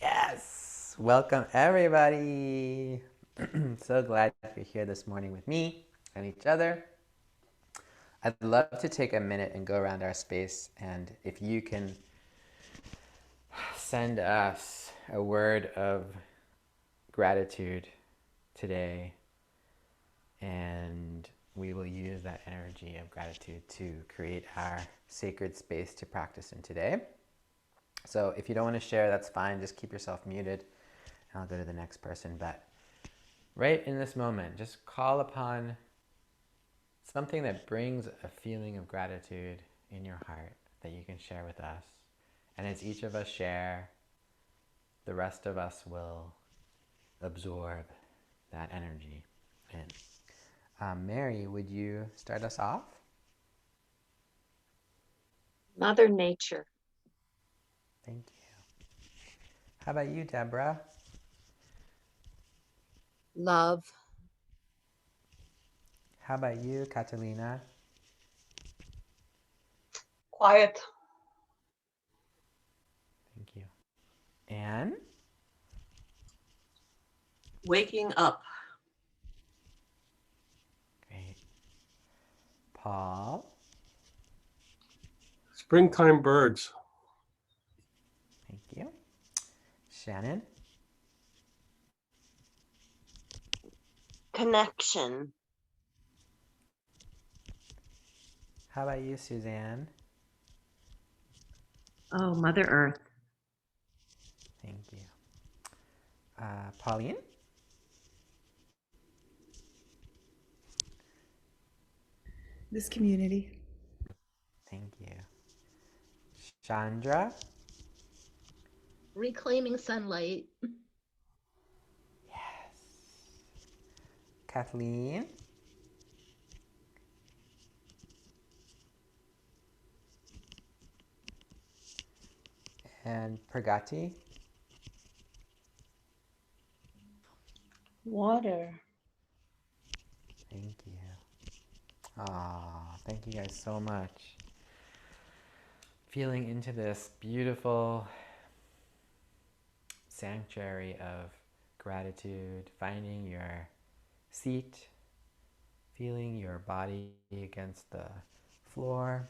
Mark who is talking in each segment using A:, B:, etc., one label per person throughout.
A: Yes! Welcome, everybody! So glad you're here this morning with me and each other. I'd love to take a minute and go around our space, and if you can send us a word of gratitude today, and we will use that energy of gratitude to create our sacred space to practice in today. So if you don't want to share, that's fine. Just keep yourself muted, and I'll go to the next person. But right in this moment, just call upon something that brings a feeling of gratitude in your heart that you can share with us. And as each of us share, the rest of us will absorb that energy in. Mary, would you start us off?
B: Mother Nature.
A: Thank you. How about you, Deborah?
C: Love.
A: How about you, Catalina?
D: Quiet.
A: Thank you. Anne?
E: Waking up.
A: Great. Paul?
F: Springtime birds.
A: Thank you. Shannon?
B: Connection.
A: How about you, Suzanne?
G: Oh, Mother Earth.
A: Thank you. Pauline?
C: This community.
A: Thank you. Chandra?
H: Reclaiming sunlight.
A: Yes. Kathleen? And Pragati?
D: Water.
A: Thank you. Thank you guys so much. Feeling into this beautiful sanctuary of gratitude, finding your seat, feeling your body against the floor,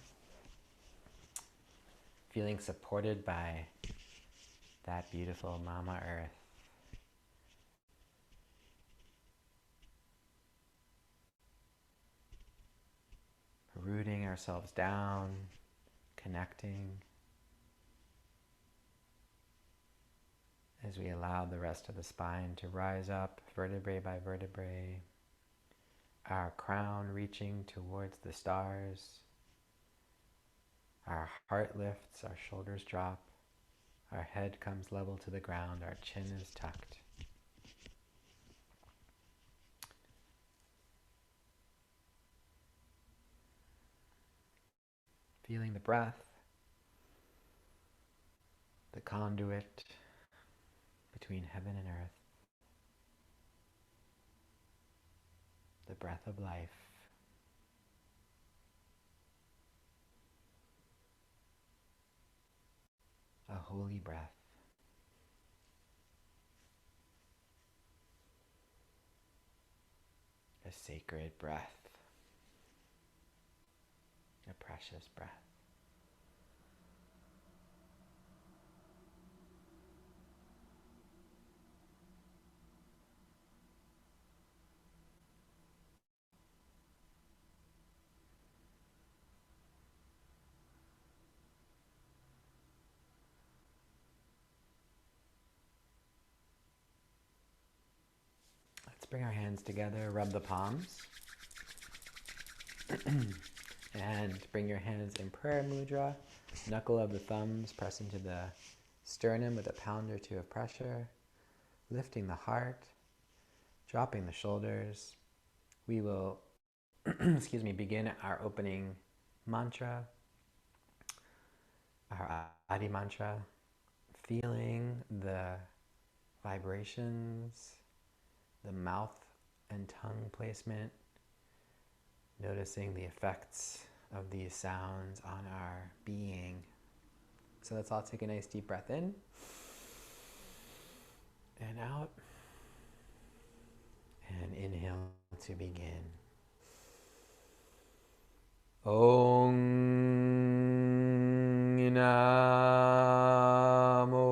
A: feeling supported by that beautiful Mama Earth. Rooting ourselves down, connecting, as we allow the rest of the spine to rise up vertebrae by vertebrae, our crown reaching towards the stars, our heart lifts, our shoulders drop, our head comes level to the ground, our chin is tucked. Feeling the breath, the conduit between heaven and earth, the breath of life. A holy breath. A sacred breath. A precious breath. Let's bring our hands together, rub the palms. And bring your hands in prayer mudra. Knuckle of the thumbs press into the sternum with a pound or two of pressure. Lifting the heart. Dropping the shoulders. We will begin our opening mantra, our Adi mantra, feeling the vibrations, the mouth and tongue placement, noticing the effects of these sounds on our being. So let's all take a nice deep breath in. and out. And inhale to begin. Om Namo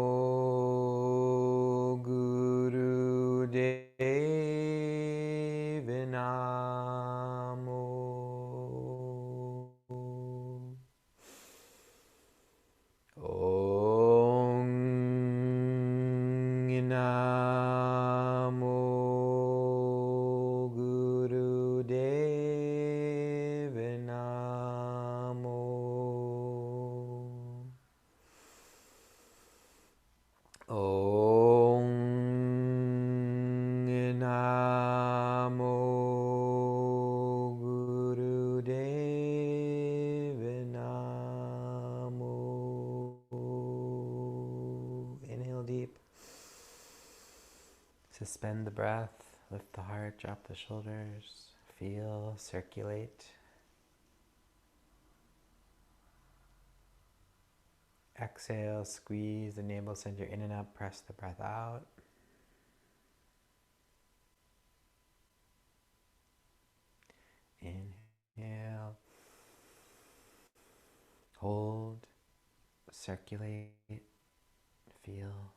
A: Guru Deva Namo. Om Namo Guru Deva Namo. Om Namo Guru Deva Namo. Inhale deep. Suspend the breath, lift the heart, drop the shoulders, feel, circulate. Exhale, squeeze the navel center in and up, press the breath out. Inhale, hold, circulate, feel,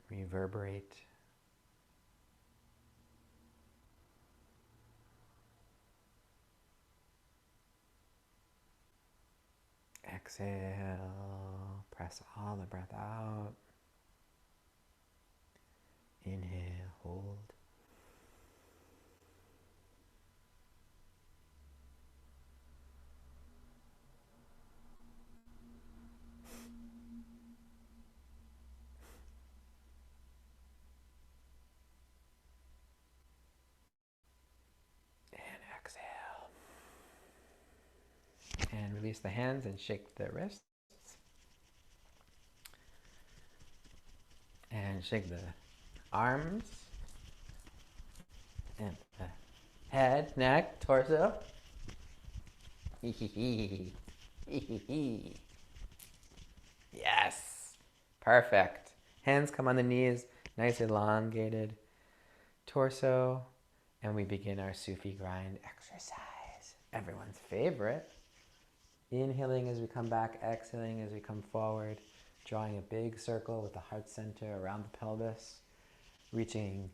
A: reverberate. Exhale, press all the breath out. Inhale, hold. And exhale. And release the hands and shake the wrists. And shake the arms. And the head, neck, torso. Yes. Perfect. Hands come on the knees, nice elongated torso. And we begin our Sufi grind exercise. Everyone's favorite. Inhaling as we come back, exhaling as we come forward, drawing a big circle with the heart center around the pelvis, reaching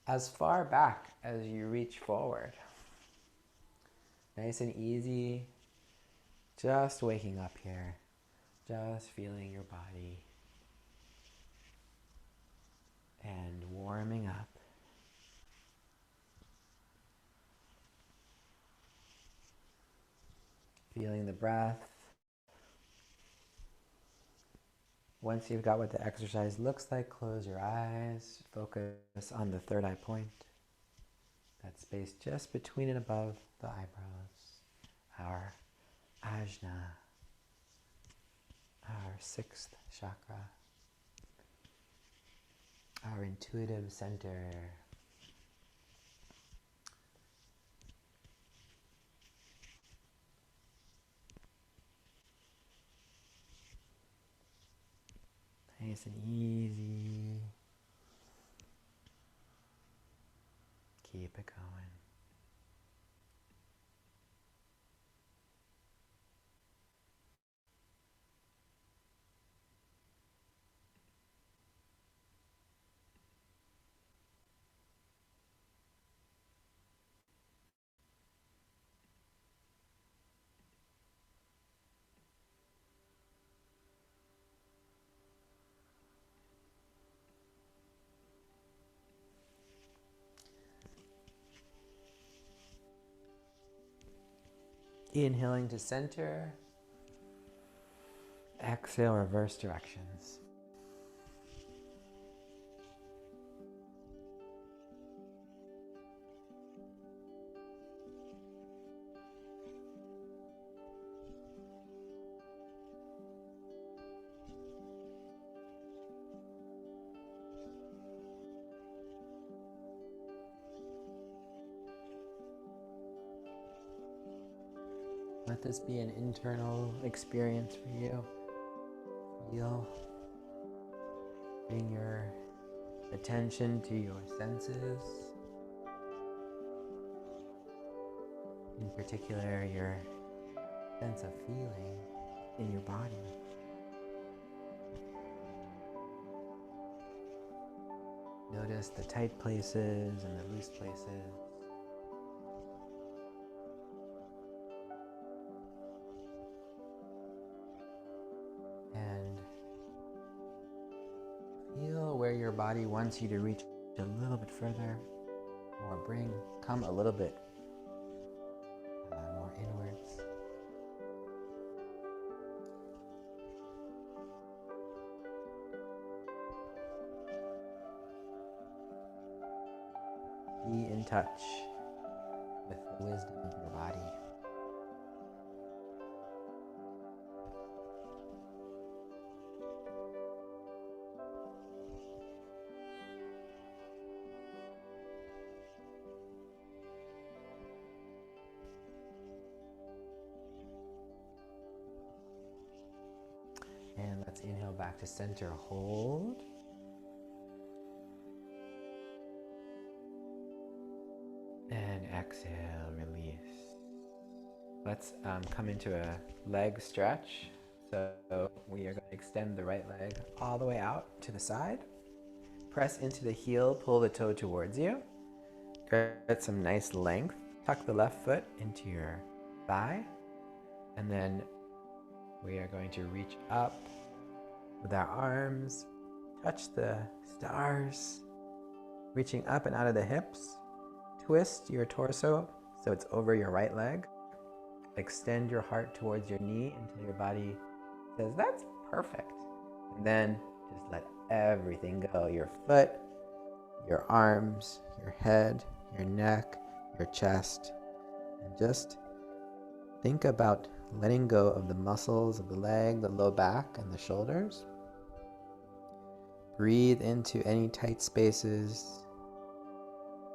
A: as far back as you reach forward. Nice and easy, just waking up here, just feeling your body and warming up. Feeling the breath. Once you've got what the exercise looks like, close your eyes, focus on the third eye point, that space just between and above the eyebrows, our ajna, our sixth chakra, our intuitive center. Nice and easy. Keep it going. Inhaling to center. Exhale, reverse directions. Let this be an internal experience for you. Feel, bring your attention to your senses, in particular your sense of feeling in your body. Notice the tight places and the loose places. And feel where your body wants you to reach a little bit further, or come a little bit more inwards. Be in touch with the wisdom of your body. And let's inhale back to center, hold. And exhale, release. Let's come into a leg stretch. So we are going to extend the right leg all the way out to the side. Press into the heel, pull the toe towards you. Get some nice length. Tuck the left foot into your thigh. And then we are going to reach up with our arms. Touch the stars. Reaching up and out of the hips. Twist your torso so it's over your right leg. Extend your heart towards your knee until your body says, that's perfect. And then just let everything go. Your foot, your arms, your head, your neck, your chest. And just think about letting go of the muscles of the leg, the low back, and the shoulders. Breathe into any tight spaces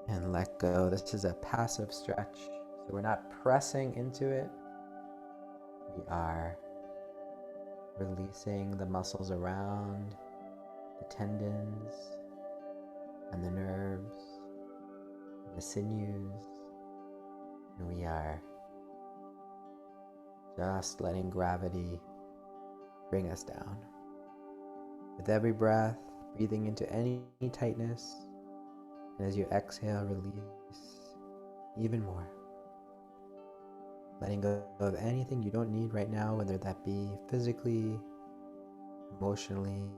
A: and let go. This is a passive stretch, so we're not pressing into it. We are releasing the muscles around the tendons and the nerves and the sinews, and we are just letting gravity bring us down. With every breath, breathing into any tightness, and as you exhale, release even more. Letting go of anything you don't need right now, whether that be physically, emotionally,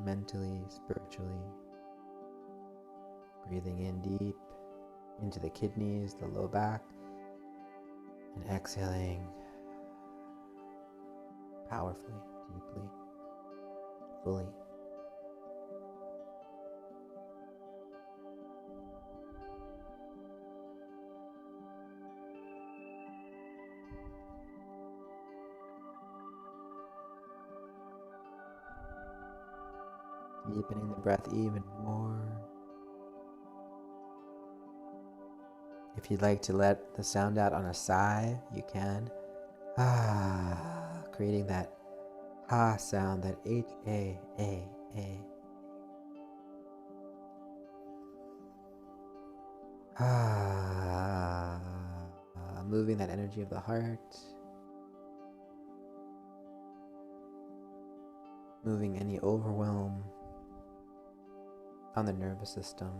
A: mentally, spiritually. Breathing in deep into the kidneys, the low back, and exhaling powerfully, deeply, fully. Deepening the breath even more. If you'd like to let the sound out on a sigh, you can. Creating that sound, that H-A-A-A. Moving that energy of the heart. Moving any overwhelm on the nervous system.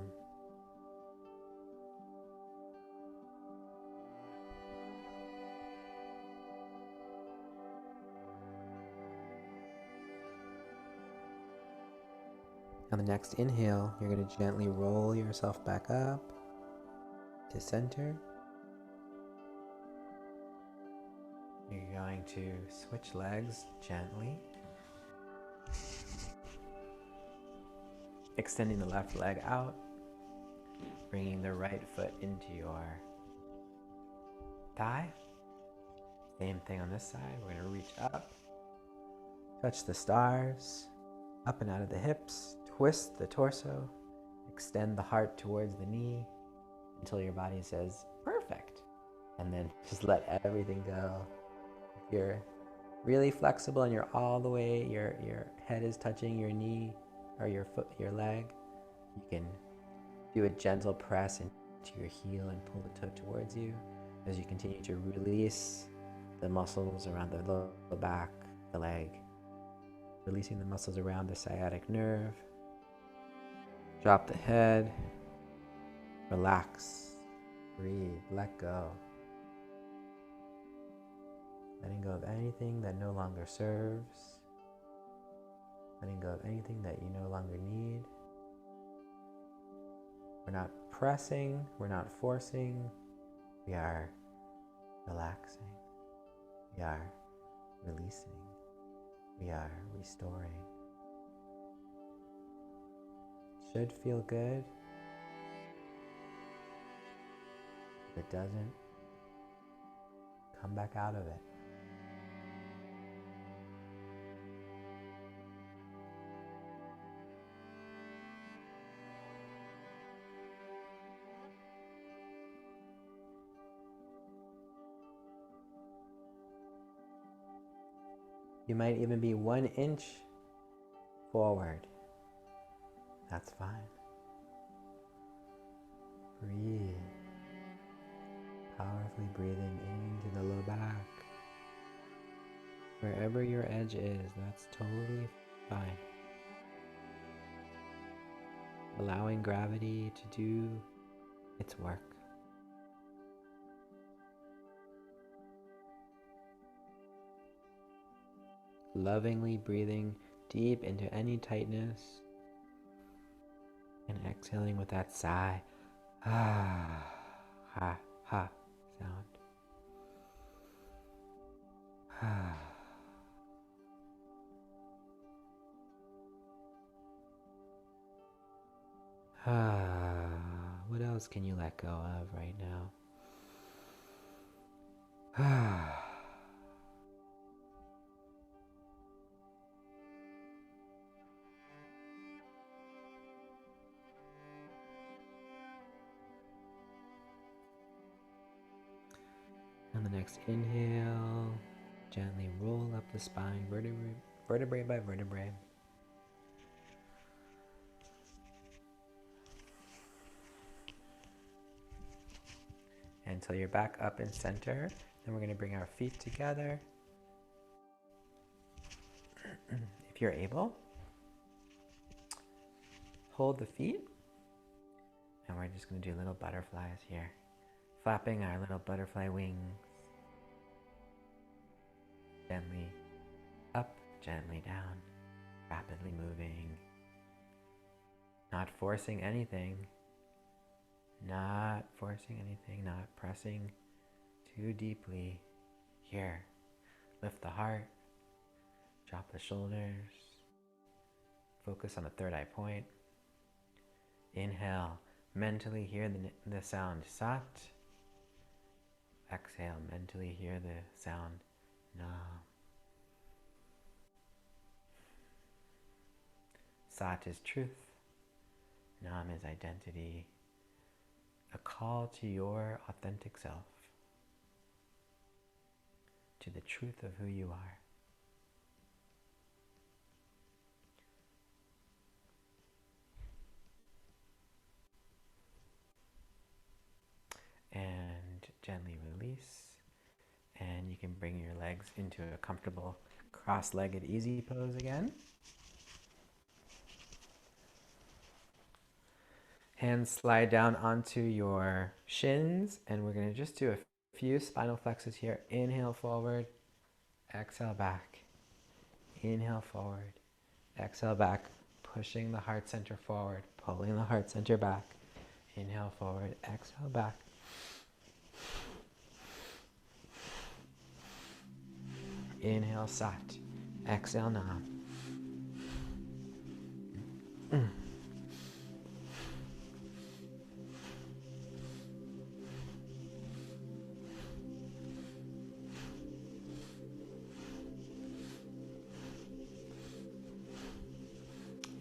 A: On the next inhale, you're going to gently roll yourself back up to center. You're going to switch legs gently. Extending the left leg out, bringing the right foot into your thigh. Same thing on this side. We're going to reach up, touch the stars, up and out of the hips, twist the torso, extend the heart towards the knee until your body says, perfect. And then just let everything go. If you're really flexible and you're all the way, your head is touching your knee or your foot, your leg, You can do a gentle press into your heel and pull the toe towards you as you continue to release the muscles around the lower back, the leg, releasing the muscles around the sciatic nerve. Drop the head, relax, breathe, let go. Letting go of anything that no longer serves, letting go of anything that you no longer need. We're not pressing, we're not forcing, we are relaxing, we are releasing, we are restoring. It should feel good. If it doesn't, come back out of it. You might even be 1 inch forward. That's fine. Breathe. Powerfully breathing into the low back. Wherever your edge is, that's totally fine. Allowing gravity to do its work. Lovingly breathing deep into any tightness and exhaling with that sigh, ah, ha, ha sound. Ah. Ah. What else can you let go of right now? Ah. On the next inhale, gently roll up the spine, vertebrae by vertebrae. Until you're back up in center. Then we're going to bring our feet together. If you're able, hold the feet. And we're just going to do little butterflies here. Flapping our little butterfly wings. Gently up, gently down. Rapidly moving. Not forcing anything. Not forcing anything. Not pressing too deeply. Here. Lift the heart. Drop the shoulders. Focus on the third eye point. Inhale. Mentally hear the sound Sat. Exhale. Mentally hear the sound Nam. Sat is truth. Nam is identity. A call to your authentic self. To the truth of who you are. And gently release. And you can bring your legs into a comfortable cross-legged easy pose again. Hands slide down onto your shins, and we're going to just do a few spinal flexes here. Inhale forward, exhale back. Inhale forward, exhale back, pushing the heart center forward, pulling the heart center back. Inhale forward, exhale back. Inhale Sat, exhale Nam.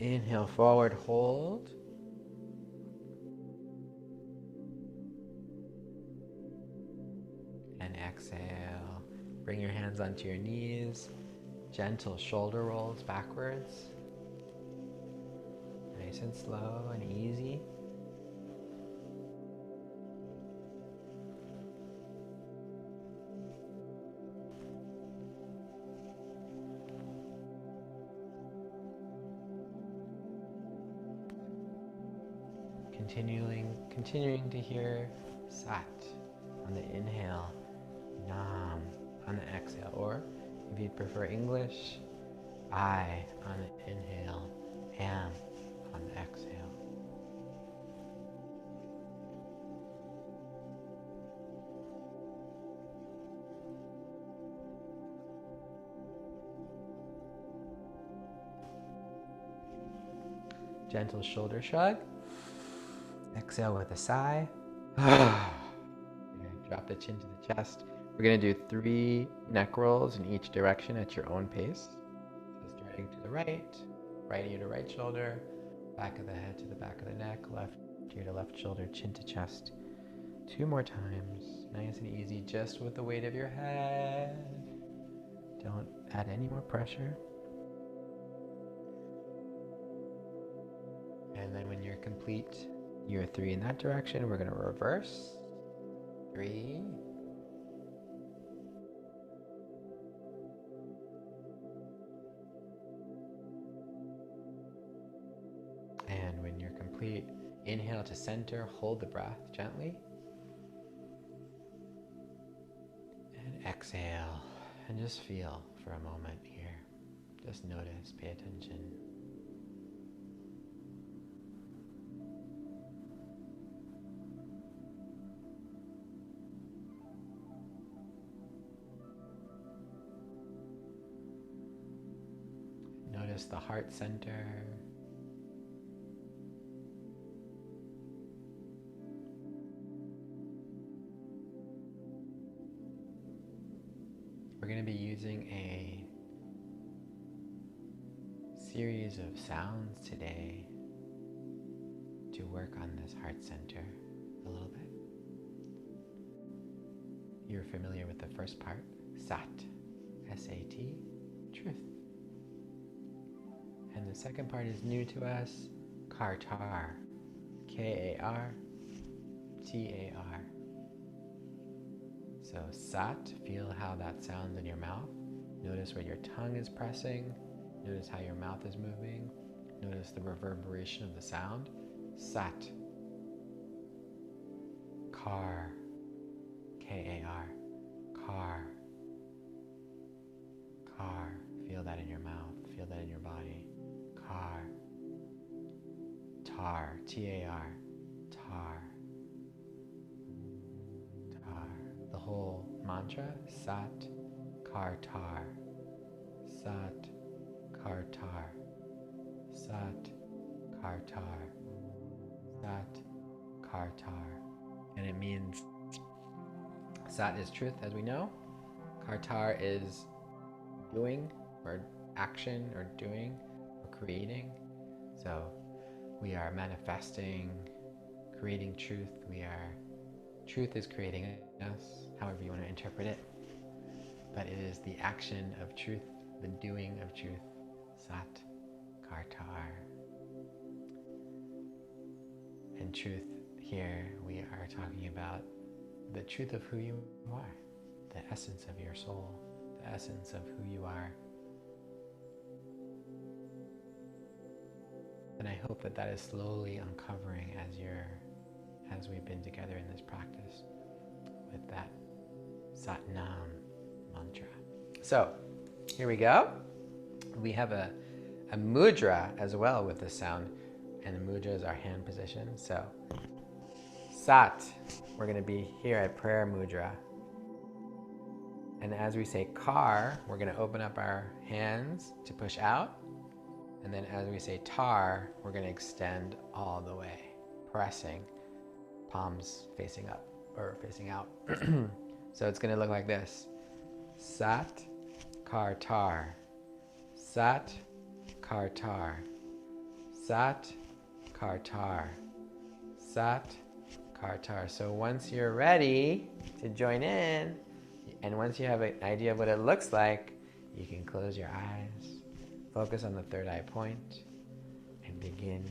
A: Inhale forward, hold. And exhale. Bring your hands onto your knees. Gentle shoulder rolls backwards. Nice Nice and slow and easy. Continuing to hear Sat on the inhale, Nam on the exhale, or if you'd prefer English, I on the inhale, Am on the exhale. Gentle shoulder shrug. Exhale with a sigh. Drop the chin to the chest. We're going to do 3 neck rolls in each direction at your own pace. So starting to the right ear to right shoulder, back of the head to the back of the neck, left ear to left shoulder, chin to chest. 2 more times, nice and easy, just with the weight of your head. Don't add any more pressure. And then when you're complete, year 3 in that direction, we're going to reverse. 3. And when you're complete, inhale to center, hold the breath gently. And exhale, and just feel for a moment here. Just notice, pay attention. Notice the heart center. We're going to be using a series of sounds today to work on this heart center a little bit. You're familiar with the first part, Sat, S-A-T, truth. And the second part is new to us, Kartar, K-A-R-T-A-R. So Sat, feel how that sounds in your mouth. Notice where your tongue is pressing. Notice how your mouth is moving. Notice the reverberation of the sound. Sat. Kar, K-A-R, Kar. Kar, feel that in your mouth, feel that in your body. Kar. Tar, T-A-R, tar. Tar. The whole mantra, Sat Kartar, Sat Kartar, Sat Kartar, Sat Kartar. And it means Sat is truth, as we know. Kartar is doing, or action, or doing, or creating. So we are manifesting, creating truth. Truth is creating us, however you want to interpret it. But it is the action of truth, the doing of truth. Sat Kartar. And truth, here we are talking about the truth of who you are, the essence of your soul, the essence of who you are. And I hope that that is slowly uncovering as we've been together in this practice with that Sat Nam mantra. So here we go. We have a mudra as well with this sound, and the mudra is our hand position. So Sat, we're going to be here at prayer mudra. And as we say Kar, we're going to open up our hands to push out. And then as we say Tar, we're going to extend all the way, pressing, palms facing up or facing out. So it's going to look like this. Sat Kartar, Sat Kartar, Sat Kartar, Sat Kartar. So once you're ready to join in, and once you have an idea of what it looks like, you can close your eyes, focus on the third eye point, and begin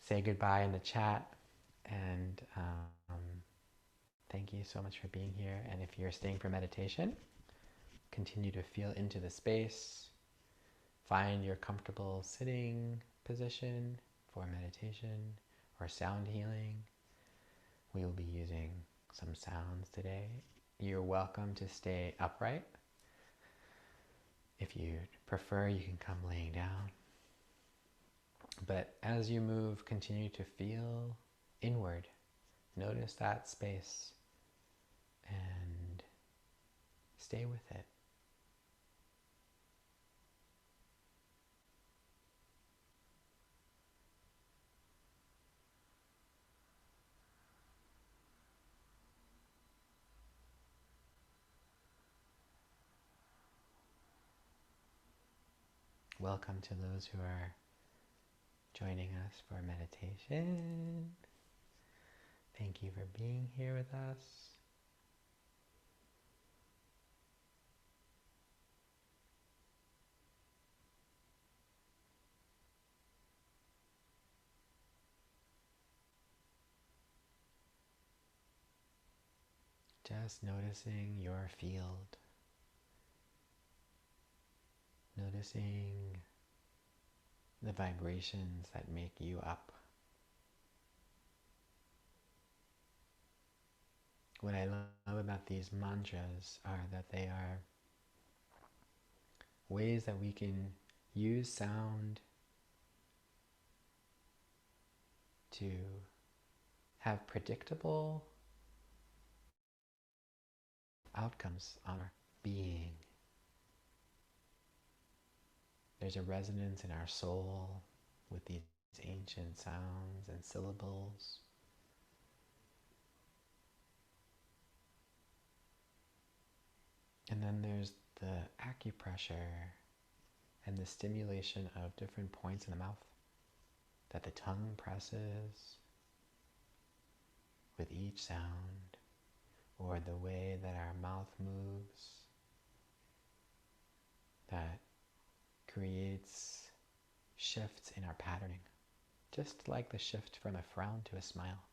A: say goodbye in the chat. And thank you so much for being here. And if you're staying for meditation, continue to feel into the space. Find your comfortable sitting position for meditation or sound healing. We will be using some sounds today. You're welcome to stay upright. If you prefer, you can come laying down. But as you move, continue to feel inward. Notice that space and stay with it. Welcome to those who are joining us for meditation. Thank you for being here with us. Just noticing your field. Noticing the vibrations that make you up. What I love about these mantras are that they are ways that we can use sound to have predictable outcomes on our being. There's a resonance in our soul with these ancient sounds and syllables. And then there's the acupressure and the stimulation of different points in the mouth that the tongue presses with each sound, or the way that our mouth moves that creates shifts in our patterning, just like the shift from a frown to a smile.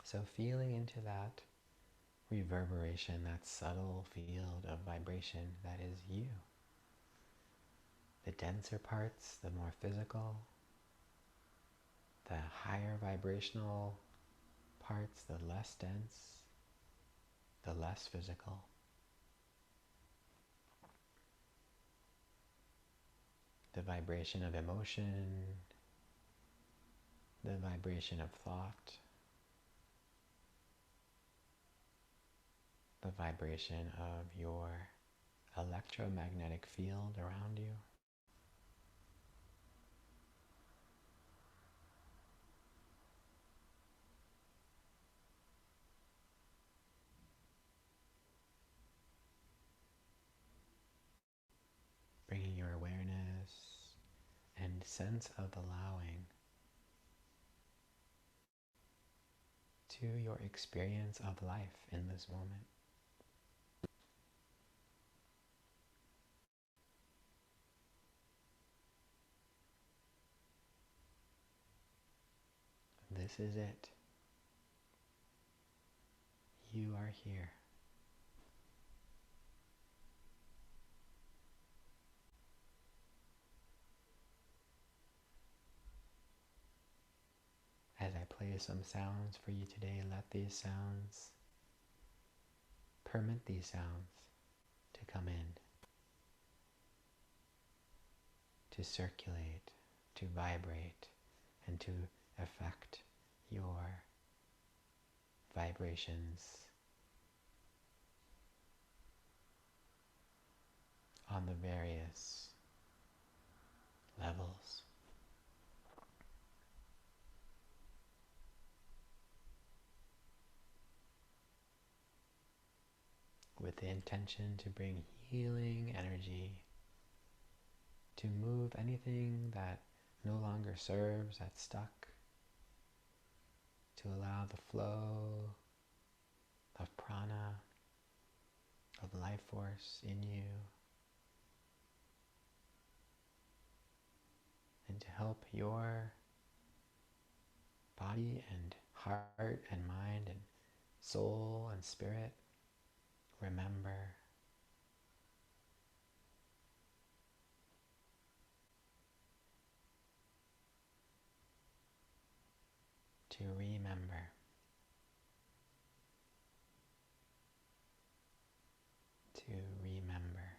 A: So feeling into that reverberation, that subtle field of vibration that is you. The denser parts, the more physical. The higher vibrational parts, the less dense, the less physical. The vibration of emotion, the vibration of thought, the vibration of your electromagnetic field around you. Bringing your awareness and sense of allowing to your experience of life in this moment. This is it. You are here. As I play some sounds for you today, let these sounds, permit these sounds to come in, to circulate, to vibrate, and to affect your vibrations on the various levels. With the intention to bring healing energy, to move anything that no longer serves, that's stuck, to allow the flow of prana, of life force in you, and to help your body and heart and mind and soul and spirit remember to remember to remember.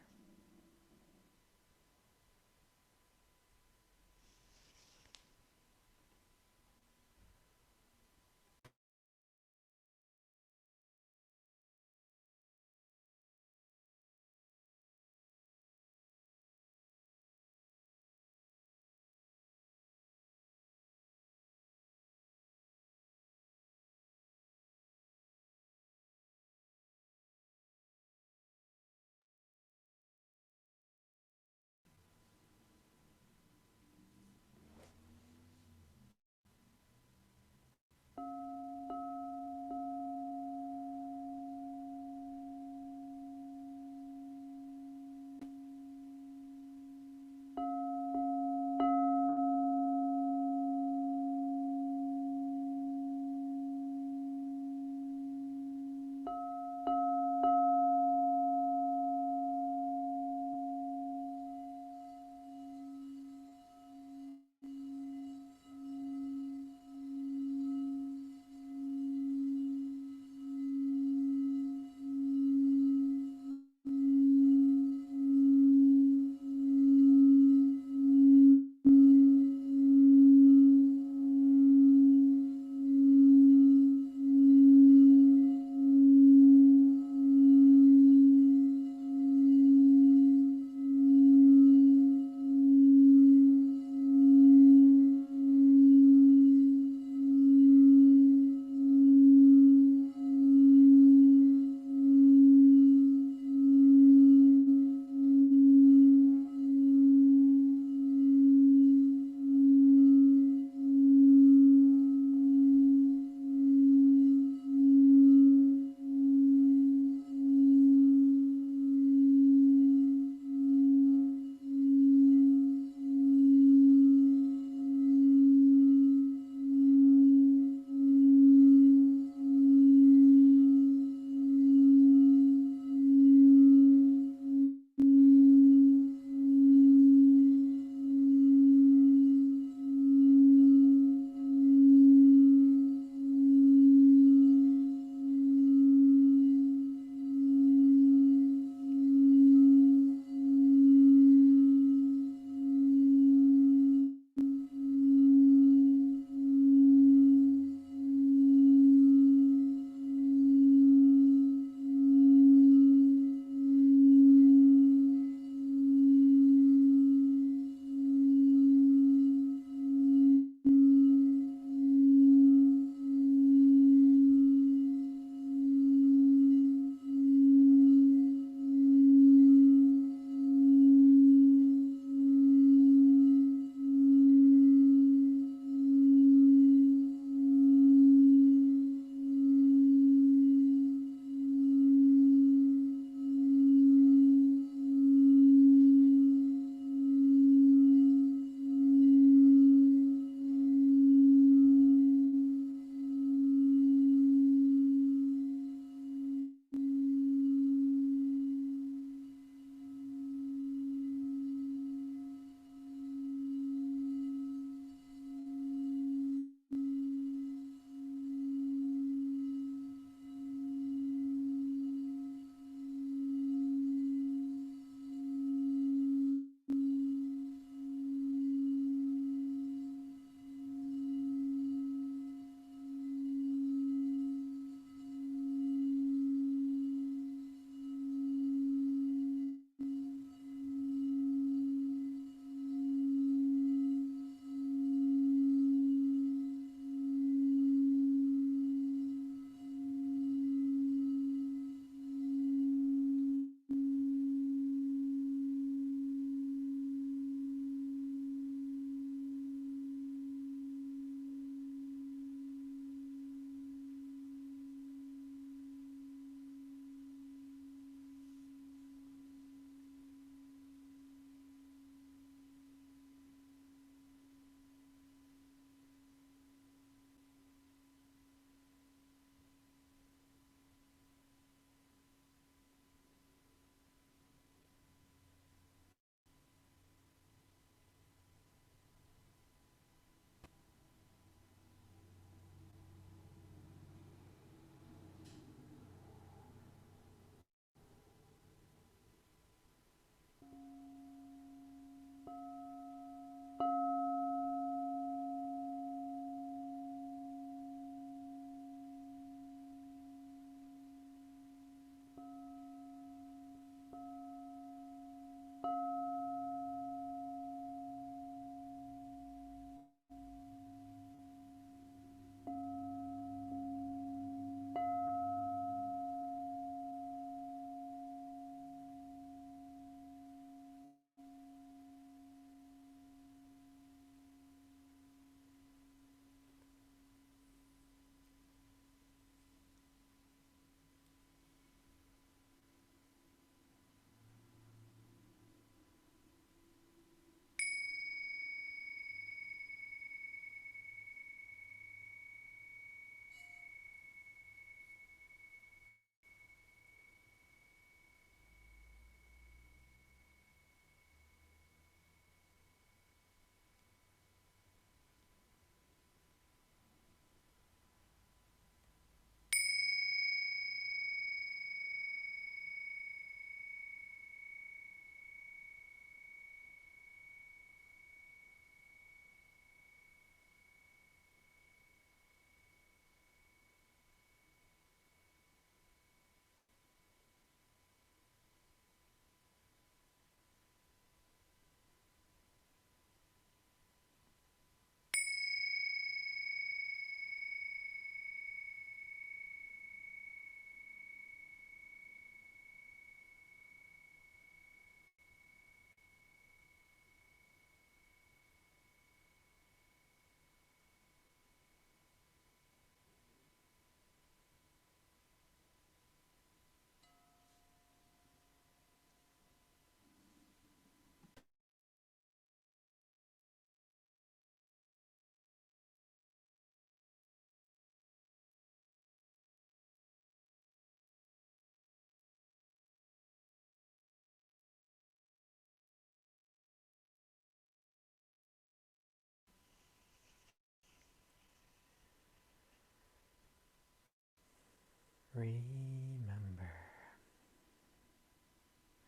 A: Remember.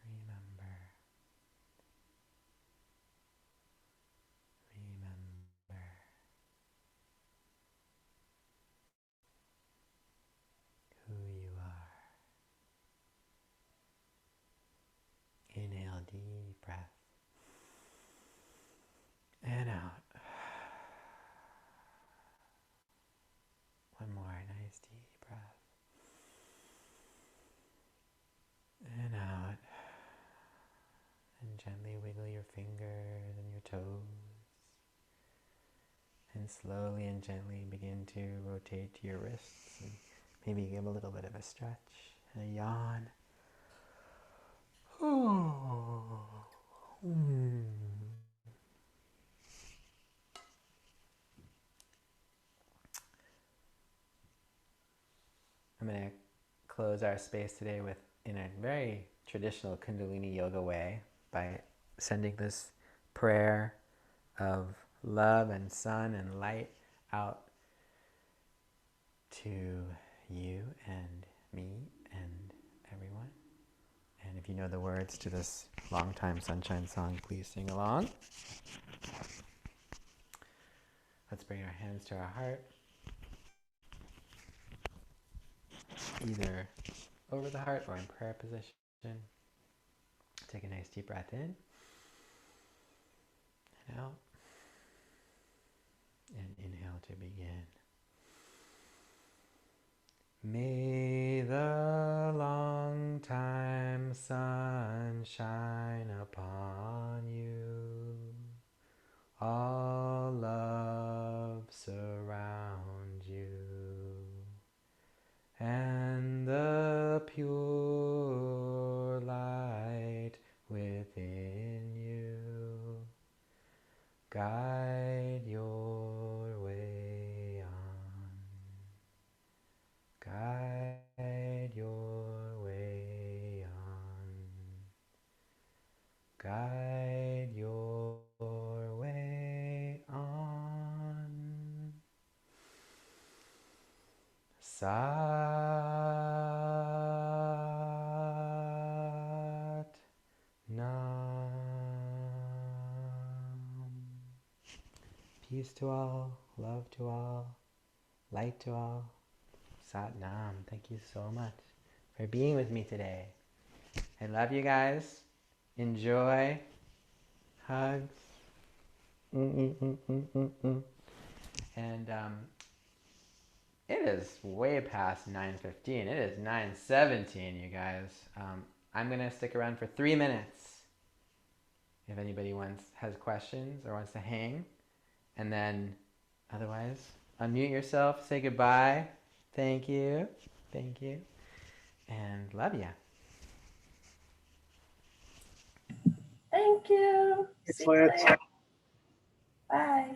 A: Remember. Remember who you are. Inhale, deep breath. And out. One more nice deep breath. And out. And gently wiggle your fingers and your toes. And slowly and gently begin to rotate your wrists. And maybe give a little bit of a stretch and a yawn. I'm going to close our space today with, in a very traditional Kundalini yoga way, by sending this prayer of love and sun and light out to you and me and everyone. And if you know the words to this Long Time Sunshine song, please sing along. Let's bring our hands to our heart, either over the heart or in prayer position. Take a nice deep breath in and out. And inhale to begin. May the long time sun shine upon you. All love surround you. And the pure light within you guide your way on. Guide your way on. Guide your way on. Sat Nam. Peace to all, love to all, light to all. Sat Nam. Thank you so much for being with me today. I love you guys. Enjoy. Hugs. And it is way past 9:15. It is 9:17, you guys. I'm going to stick around for 3 minutes if anybody has questions or wants to hang. And then otherwise, unmute yourself, say goodbye. Thank you. Thank you. And love ya.
D: Thank you.
F: Thanks,
D: See you
F: Lance.
D: later. Bye.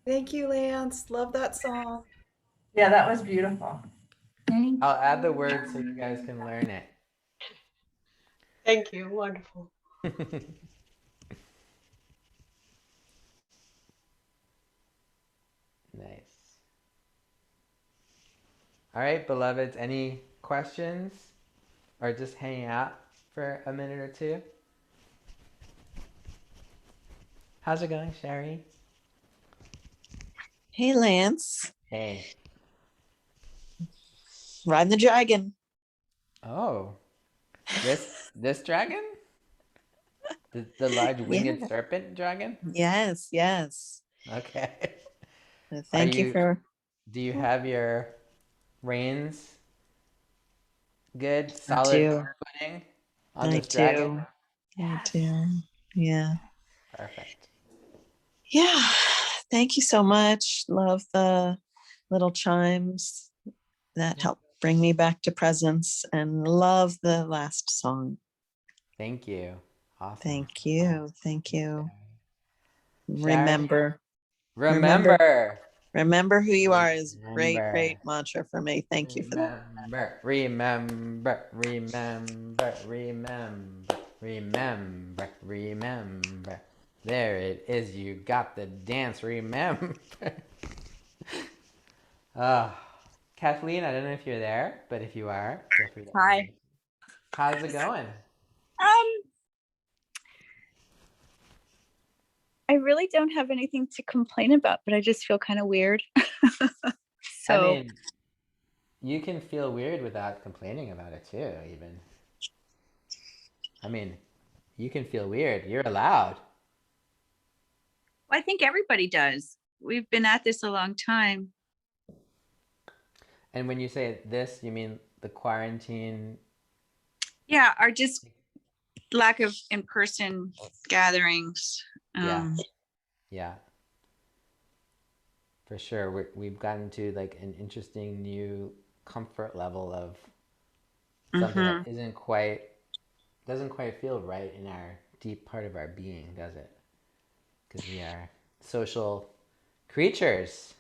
C: Thank you, Lance. Love that song.
D: Yeah, that was beautiful.
A: I'll add the words so you guys can learn it.
B: Thank you. Wonderful.
A: Nice. All right, beloveds, any questions or just hanging out for a minute or two? How's it going, Sherry?
G: Hey, Lance.
A: Hey.
G: Riding the dragon.
A: Oh, this dragon? The large winged
G: Yeah.
A: serpent dragon?
G: Yes, yes.
A: Okay.
G: Thank you for...
A: Do you have your reins good,
G: I
A: solid
G: do.
A: footing on
G: I
A: this dragon?
G: do. I
A: Yes.
G: do. Yeah.
A: Perfect.
G: Yeah. Thank you so much. Love the little chimes that
A: Yeah.
G: help bring me back to presence, and love the last song.
A: Thank you. Awesome.
G: Thank you. Thank you.
A: Sharon?
G: Remember
A: Remember
G: who you are is great,
A: Remember.
G: great mantra for me. Thank you for that.
A: Remember, remember. There it is. You got the dance. Remember. Kathleen, I don't know if you're there, but if you are, feel free to
F: Hi.
A: unmute. How's it going?
F: I really don't have anything to complain about, but I just feel kind of weird.
A: I
F: So,
A: mean, you can feel weird without complaining about it too, even. I mean, you can feel weird. You're allowed.
F: I think everybody does. We've been at this a long time.
A: And when you say this, you mean the quarantine?
F: Yeah, our just lack of in-person gatherings.
A: Yeah. Yeah, for sure. We've gotten to like an interesting new comfort level of something that
F: Mhm.
A: doesn't quite feel right in our deep part of our being, does it? Because we are social creatures.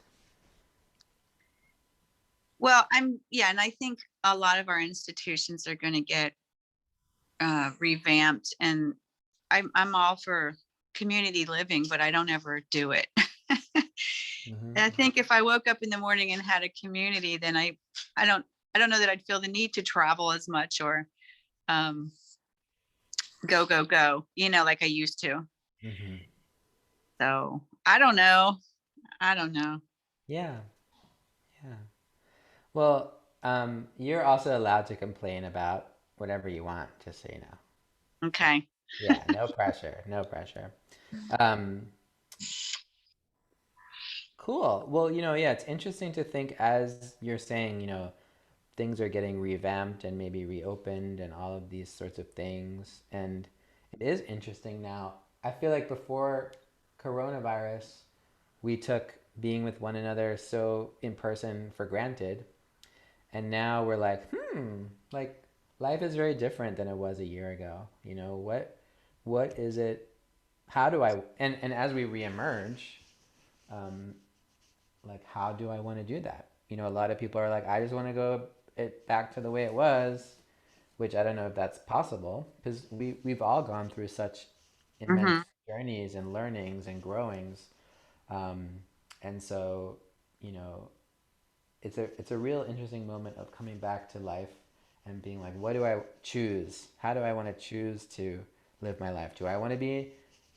F: Well, and I think a lot of our institutions are going to get revamped, and I'm all for community living, but I don't ever do it.
A: Hmm.
F: And I think if I woke up in the morning and had a community, then I don't I don't know that I'd feel the need to travel as much or um, go, like I used to.
A: Hmm.
F: So I don't know. I don't know.
A: Yeah, yeah. Well, you're also allowed to complain about whatever you want, just so you know. So,
F: Okay.
A: yeah, no pressure, no pressure. Um, cool. Well, yeah, it's interesting to think as you're saying, things are getting revamped and maybe reopened and all of these sorts of things. And it is interesting now. I feel like before coronavirus, we took being with one another so in person for granted. And now we're like, like life is very different than it was a year ago. What is it? How do I, and as we reemerge, um, like, how do I want to do that? A lot of people are like, I just want to go it back to the way it was, which I don't know if that's possible because we've all gone through such immense
F: Hmm.
A: journeys and learnings and growings. Um, and so, you know, it's a real interesting moment of coming back to life and being like, what do I choose? How do I want to choose to live my life? Do I want to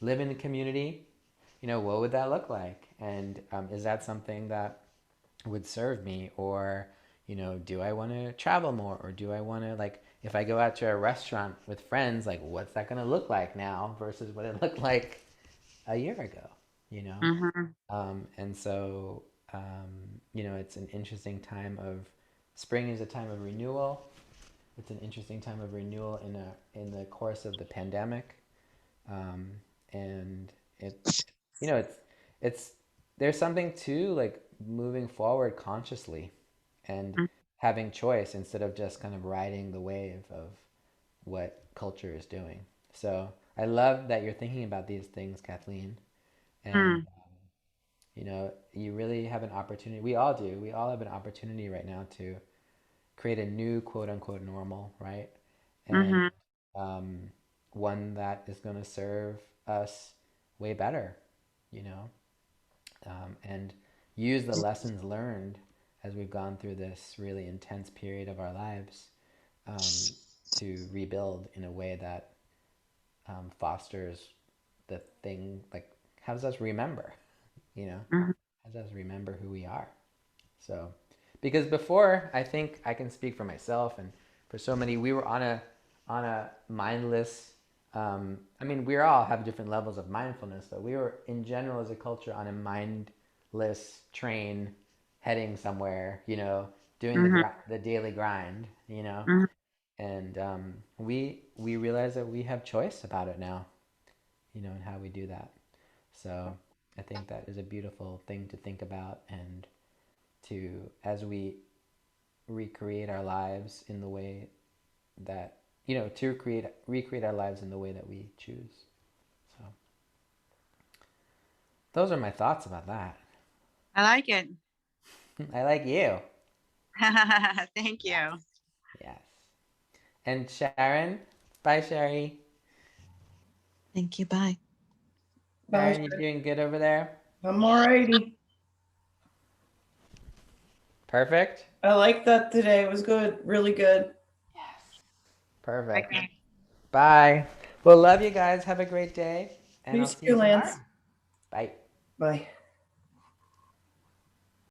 A: live in a community? What would that look like? And is that something that would serve me? Or, do I want to travel more? Or do I want to, like, if I go out to a restaurant with friends, like, what's that going to look like now versus what it looked like a year ago, you know?
F: Hmm.
A: And so, it's an interesting time of spring is a time of renewal. It's an interesting time of renewal in the course of the pandemic, um, and it, it's there's something to like moving forward consciously and having choice instead of just kind of riding the wave of what culture is doing. So I love that you're thinking about these things, Kathleen, and
F: Hmm.
A: you really have an opportunity. We all do. We all have an opportunity right now to create a new quote unquote normal, right? And
F: Hmm.
A: um, one that is going to serve us way better, you know, and use the lessons learned as we've gone through this really intense period of our lives to rebuild in a way that fosters the thing, like, helps us remember, you know,
F: Hmm.
A: helps us remember who we are. So, because before, I think I can speak for myself and for so many, we were on a mindless. I mean, we all have different levels of mindfulness, but we were in general as a culture on a mindless train, heading somewhere. Doing
F: Hmm.
A: the daily grind.
F: Hmm.
A: And we realize that we have choice about it now. And how we do that. So I think that is a beautiful thing to think about and to as we recreate our lives in the way that to recreate our lives in the way that we choose. So those are my thoughts about that.
F: I like it.
A: I like you.
F: Thank you.
A: Yes. And Sharon, bye Sherry.
G: Thank you. Bye.
B: Bye,
A: Sharon, you
B: Sherry.
A: doing good over there?
B: I'm alrighty.
A: Perfect?
C: I like that today. It was good. Really good.
A: Perfect.
F: Okay.
A: Bye. Well, love you guys. Have a great day. And
C: You
A: I'll see you
C: too, Lance.
A: tomorrow. Bye.
C: Bye.